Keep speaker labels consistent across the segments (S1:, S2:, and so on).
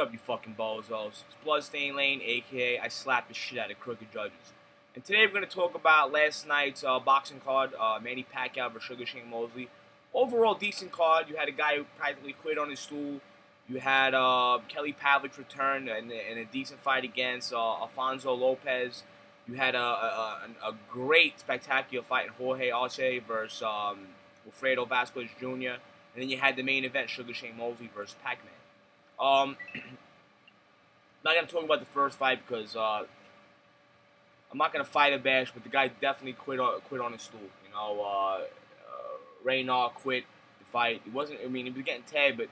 S1: up, you fucking bozos? It's Bloodstain Lane, aka I slapped the shit out of crooked judges. And today we're going to talk about last night's boxing card, Manny Pacquiao versus Mosley. Overall, decent card. You had a guy who practically quit on his stool. You had Pavlik return in a decent fight against Alfonso Lopez. You had a great, spectacular fight in Jorge Arce versus Wilfredo Vasquaz Jr. And then you had the main event, Mosley versus Pac-Man. I'm not going to talk about the first fight because I'm not going to fight a bash, but the guy definitely quit on his stool. You know, Reynard quit the fight. It wasn't, I mean, he was getting tagged, but it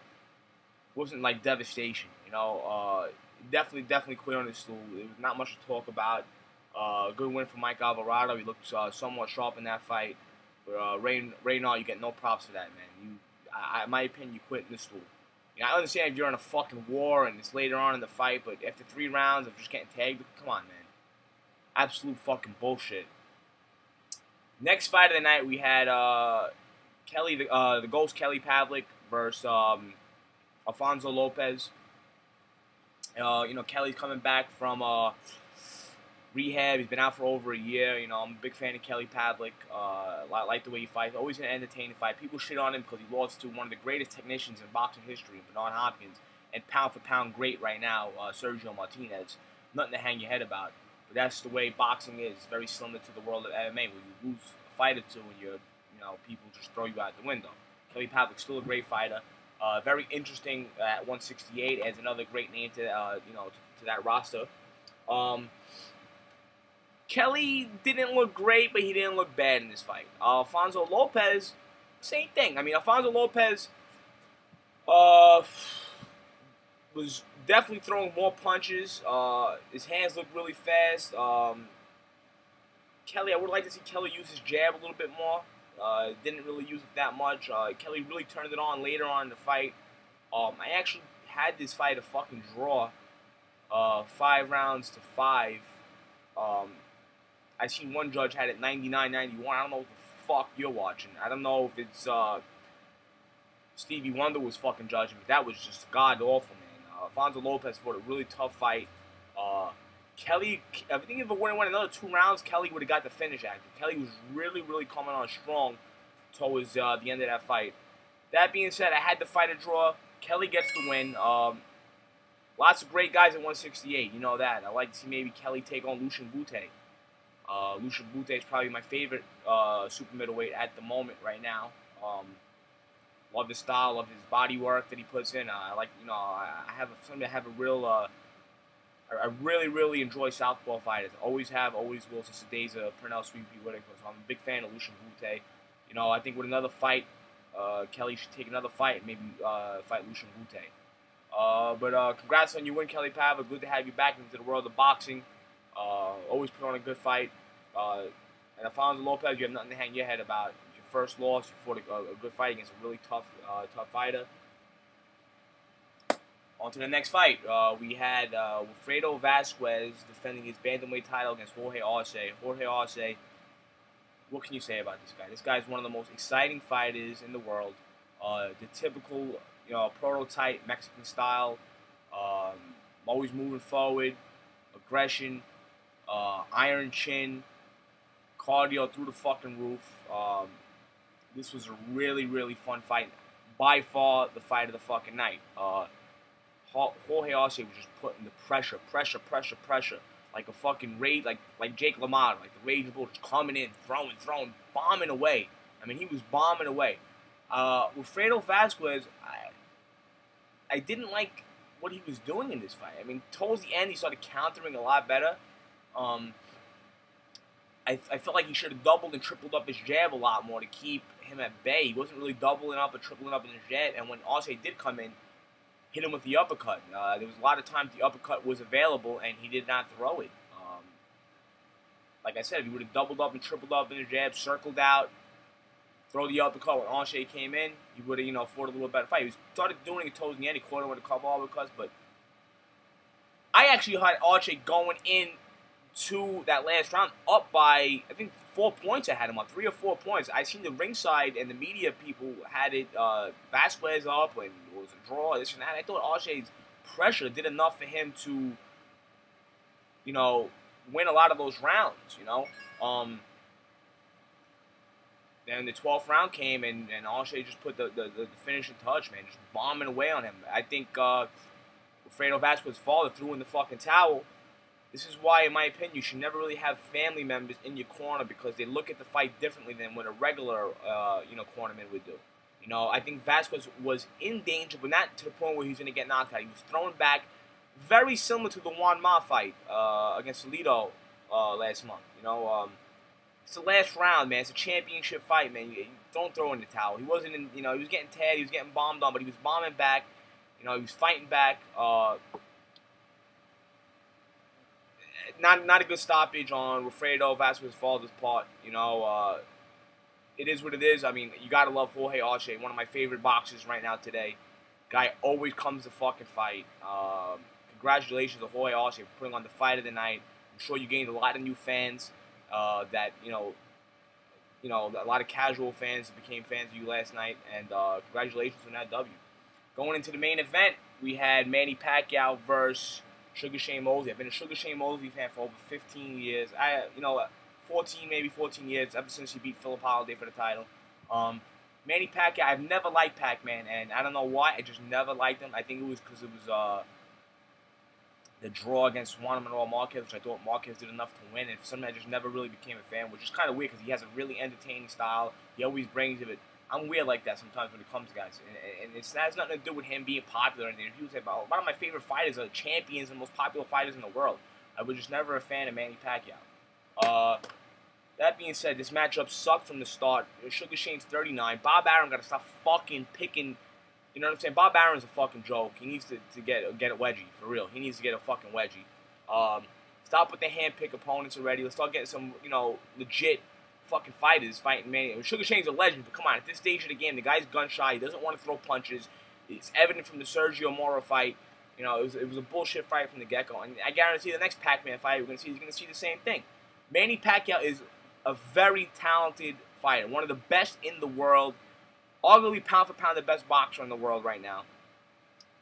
S1: wasn't like devastation. You know, definitely quit on his stool. There was not much to talk about. Good win for Mike Alvarado. He looked somewhat sharp in that fight. But Reynard, you get no props for that, man. In my opinion, you quit in the stool. You know, I understand if you're in a fucking war and it's later on in the fight, but after 3 rounds of just getting tagged, come on, man. Absolute fucking bullshit. Next fight of the night, we had the Ghost Pavlik versus Alfonso Lopez. You know, Kelly's coming back from rehab. He's been out for over a year. You know, I'm a big fan of Pavlik. I like the way he fights. Always an entertaining fight. People shit on him because he lost to one of the greatest technicians in boxing history, Bernard Hopkins, and pound for pound great right now, Sergio Martinez. Nothing to hang your head about. But that's the way boxing is. It's very similar to the world of MMA, where you lose a fight or two and you know, people just throw you out the window. Pavlik's still a great fighter. Very interesting at 168 as another great name to you know, to that roster. Kelly didn't look great, but he didn't look bad in this fight. Alfonso Lopez, same thing. I mean, Alfonso Lopez was definitely throwing more punches. His hands looked really fast. Kelly, I would like to see Kelly use his jab a little bit more. Didn't really use it that much. Kelly really turned it on later on in the fight. I actually had this fight a fucking draw, 5 rounds to 5. I seen one judge had it 99-91. I don't know what the fuck you're watching. I don't know if it's Stevie Wonder was fucking judging, but that was just god awful, man. Alfonso Lopez fought a really tough fight. Kelly, I think if it would have went another 2 rounds, Kelly would have got the finish action. Kelly was really coming on strong towards the end of that fight. That being said, I had the fight a draw. Kelly gets the win. Lots of great guys at 168. You know that. I like to see maybe Kelly take on Lucian Bute. Lucian Bute is probably my favorite super middleweight at the moment right now. Love his style, love his body work that he puts in. I like, you know, I have a real, I really enjoy southpaw fighters. Always have, always will since the days of Pernell Sweepy Whitaker. So I'm a big fan of Lucian Bute. You know, I think with another fight, Kelly should take another fight and maybe fight Lucian Bute. But congrats on your win, Pavlik. Good to have you back into the world of boxing. Always put on a good fight. And Alfonso Lopez, you have nothing to hang your head about. Your first loss, you fought a good fight against a really tough fighter. On to the next fight. We had Wilfredo Vasquaz defending his bantamweight title against Jorge Arce. Jorge Arce, what can you say about this guy? This guy is one of the most exciting fighters in the world. The typical, you know, prototype Mexican style. Always moving forward, aggression, iron chin, cardio through the fucking roof. This was a really fun fight. By far the fight of the fucking night. Jorge Arce was just putting the pressure, like a fucking rage, like Jake LaMotta, like the Rage Bull, just coming in, throwing, bombing away. I mean, he was bombing away. Wilfredo Vasquaz, I didn't like what he was doing in this fight. I mean, towards the end, he started countering a lot better. I felt like he should have doubled and tripled up his jab a lot more to keep him at bay. He wasn't really doubling up or tripling up in his jab, and when Arce did come in, hit him with the uppercut. There was a lot of times the uppercut was available, and he did not throw it. Like I said, if he would have doubled up and tripled up in his jab, circled out, throw the uppercut when Arce came in, he would have, you know, fought a little better fight. He started doing it towards the end. He caught him with a couple uppercuts, but I actually had Arce going in to that last round up by, I think, 4 points. I had him up, 3 or 4 points. I seen the ringside and the media people had it Vasquez up and it was a draw, this and that. I thought Arce pressure did enough for him to, you know, win a lot of those rounds, you know. Then the 12th round came, and Arce just put the finishing touch, man, just bombing away on him. I think Wilfredo Vasquaz's father threw in the fucking towel. This is why, in my opinion, you should never really have family members in your corner, because they look at the fight differently than what a regular, you know, cornerman would do. You know, I think Vasquaz was in danger, but not to the point where he was going to get knocked out. He was thrown back, very similar to the Juan Ma fight against Toledo last month. You know, it's the last round, man. It's a championship fight, man. You don't throw in the towel. He wasn't in, you know, he was getting tagged, he was getting bombed on, but he was bombing back. You know, he was fighting back. Not a good stoppage on Wilfredo Vasquaz's father's part. You know, it is what it is. I mean, you gotta love Jorge Arce, one of my favorite boxers right now today. Guy always comes to fucking fight. Congratulations to Jorge Arce for putting on the fight of the night. I'm sure you gained a lot of new fans. That you know, a lot of casual fans became fans of you last night, and congratulations on that W. Going into the main event, we had Manny Pacquiao versus Sugar Shane Mosley. I've been a Sugar Shane Mosley fan for over 15 years. 14 years, ever since he beat Philip Holiday for the title. Manny Pacquiao, I've never liked Pac-Man, and I don't know why. I just never liked him. I think it was because it was the draw against Juan Manuel Marquez, which I thought Marquez did enough to win, and for some reason I just never really became a fan, which is kind of weird because he has a really entertaining style. He always brings it. I'm weird like that sometimes when it comes to guys, and it has nothing to do with him being popular or anything. If people say about a lot of my favorite fighters are champions and most popular fighters in the world, I was just never a fan of Manny Pacquiao. That being said, this matchup sucked from the start. Sugar Shane's 39. Bob Arum got to stop fucking picking. You know what I'm saying? Bob Arum's a fucking joke. He needs to get a wedgie, for real. He needs to get a fucking wedgie. Stop with the hand-pick opponents already. Let's start getting some, you know, legit fucking fighters fighting Manny. Sugar Shane's a legend, but come on, at this stage of the game, the guy's gun-shy. He doesn't want to throw punches. It's evident from the Sergio Mora fight. You know, it was a bullshit fight from the get-go. And I guarantee the next Pac-Man fight he's going to see the same thing. Manny Pacquiao is a very talented fighter, one of the best in the world. Arguably, pound for pound, the best boxer in the world right now.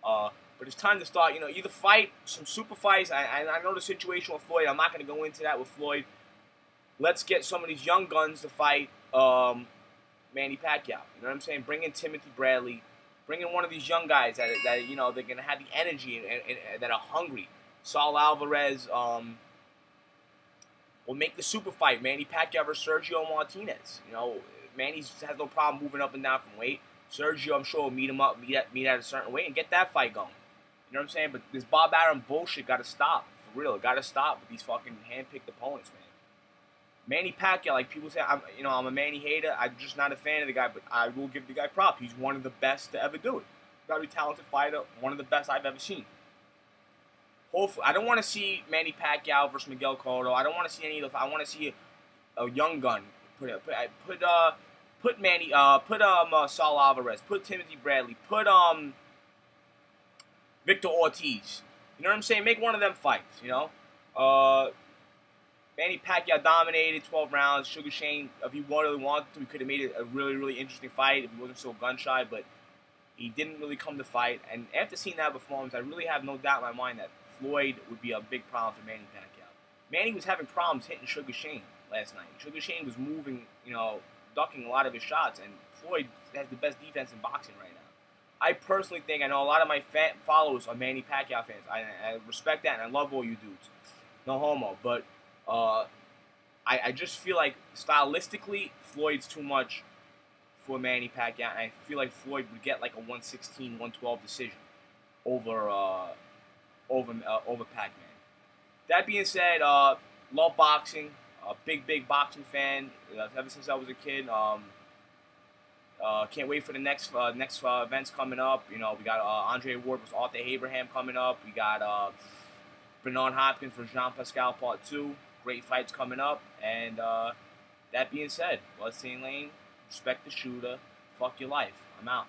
S1: But it's time to start, you know, either fight some super fights. I know the situation with Floyd. I'm not going to go into that with Floyd. Let's get some of these young guns to fight Manny Pacquiao. You know what I'm saying? Bring in Timothy Bradley. Bring in one of these young guys that you know, they're going to have the energy and that are hungry. Saul Alvarez will make the super fight. Manny Pacquiao versus Sergio Martinez. You know, Manny has no problem moving up and down from weight. Sergio, I'm sure, will meet him up, meet at a certain weight, and get that fight going. You know what I'm saying? But this Bob Arum bullshit got to stop. For real, got to stop with these fucking hand-picked opponents, man. Manny Pacquiao, like people say, I'm a Manny hater. I'm just not a fan of the guy, but I will give the guy props. He's one of the best to ever do it. Very talented fighter, one of the best I've ever seen. Hopefully, I don't want to see Manny Pacquiao versus Miguel Cotto. I don't want to see any of the. I want to see a young gun. Put Saul Alvarez. Put Timothy Bradley. Put Victor Ortiz. You know what I'm saying? Make one of them fights. You know. Manny Pacquiao dominated 12 rounds. Sugar Shane, if he really wanted to, he could have made it a really, really interesting fight if he wasn't so gun-shy, but he didn't really come to fight. And after seeing that performance, I really have no doubt in my mind that Floyd would be a big problem for Manny Pacquiao. Manny was having problems hitting Sugar Shane last night. Sugar Shane was moving, you know, ducking a lot of his shots, and Floyd has the best defense in boxing right now. I personally think, I know a lot of my followers are Manny Pacquiao fans. I respect that, and I love all you dudes. No homo, but I just feel like stylistically, Floyd's too much for Manny Pacquiao, and I feel like Floyd would get like a 116, 112 decision over Pac-Man. That being said, love boxing. A big boxing fan ever since I was a kid. Can't wait for the next events coming up. You know, we got Andre Ward versus Arthur Abraham coming up. We got Bernard Hopkins versus Jean Pascal Part 2. Great fights coming up. And that being said, Bloodstain Lane, respect the shooter, fuck your life. I'm out.